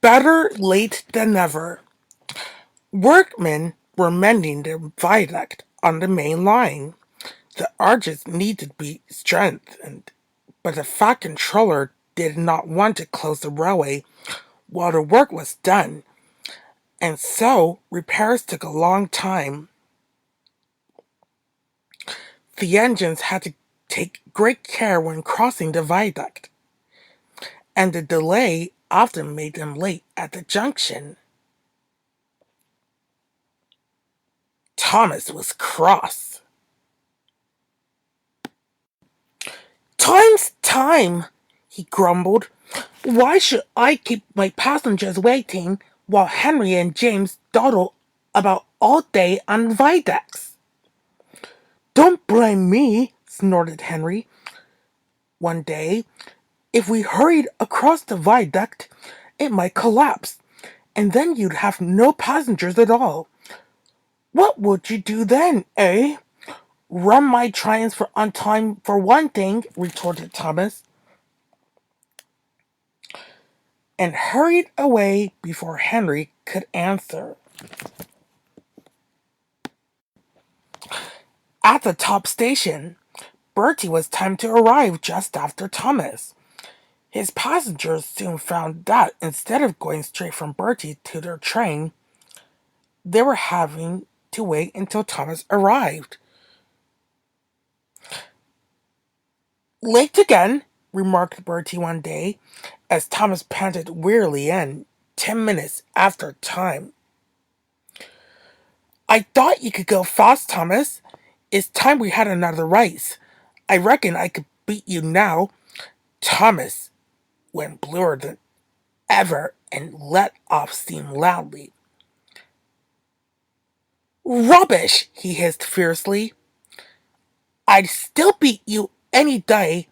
Better late than never. Workmen were mending the viaduct on the main line. The arches needed to be strengthened, but the fat controller did not want to close the railway while the work was done, and so repairs took a long time. The engines had to take great care when crossing the viaduct, and the delay often made them late at the junction. Thomas was cross. "Time's time," he grumbled. "Why should I keep my passengers waiting while Henry and James dawdle about all day on viaducts?" "Don't blame me," snorted Henry. "One day, if we hurried across the viaduct, it might collapse, and then you'd have no passengers at all. What would you do then, eh?" "Run my trains on time for one thing," retorted Thomas, and hurried away before Henry could answer. At the top station, Bertie was timed to arrive just after Thomas. His passengers soon found that instead of going straight from Bertie to their train, they were having to wait until Thomas arrived. "Late again," remarked Bertie one day, as Thomas panted wearily in, 10 minutes after time. "I thought you could go fast, Thomas. It's time we had another race. I reckon I could beat you now." Thomas went bluer than ever and let off steam loudly. "Rubbish!" he hissed fiercely. "I'd still beat you any day.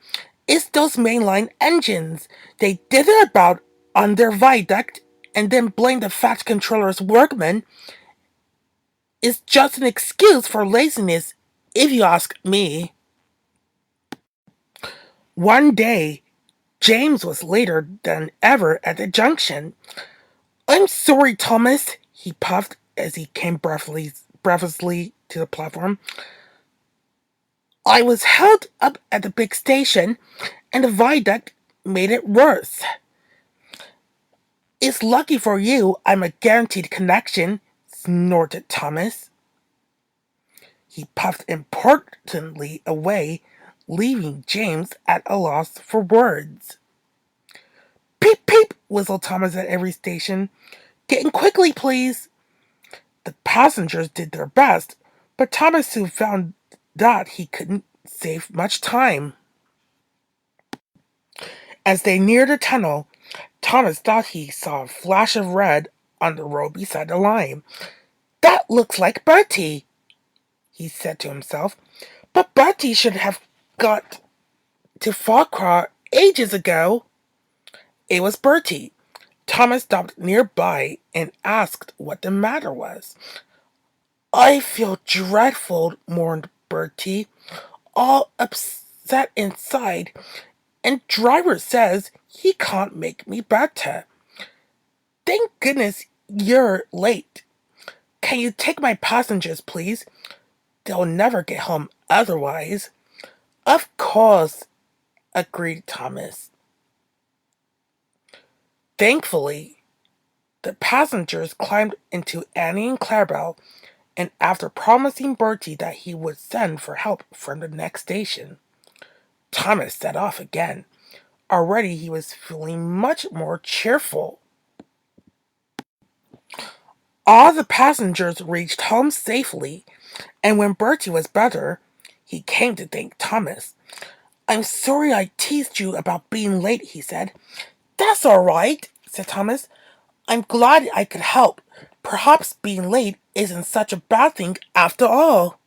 It's those mainline engines. They dither about on their viaduct and then blame the fat controller's workmen. It's just an excuse for laziness, if you ask me." One day, James was later than ever at the junction. "I'm sorry, Thomas," he puffed as he came breathlessly to the platform. "I was held up at the big station, and the viaduct made it worse." "It's lucky for you I'm a guaranteed connection," snorted Thomas. He puffed importantly away, leaving James at a loss for words. "Peep, peep," whistled Thomas at every station. "Get in quickly, please." The passengers did their best, but Thomas soon found that he couldn't save much time. As they neared the tunnel, Thomas thought he saw a flash of red on the road beside the line. "That looks like Bertie," he said to himself. "But Bertie should have got to Farquhar ages ago." It was Bertie. Thomas stopped nearby and asked what the matter was. "I feel dreadful," mourned Bertie, "all upset inside, and driver says he can't make me better. Thank goodness you're late. Can you take my passengers, please? They'll never get home otherwise." "Of course," agreed Thomas. Thankfully, the passengers climbed into Annie and Clarabelle, and after promising Bertie that he would send for help from the next station, Thomas set off again. Already he was feeling much more cheerful. All the passengers reached home safely, and when Bertie was better, he came to thank Thomas. "I'm sorry I teased you about being late," he said. "That's all right," said Thomas. "I'm glad I could help. Perhaps being late isn't such a bad thing after all."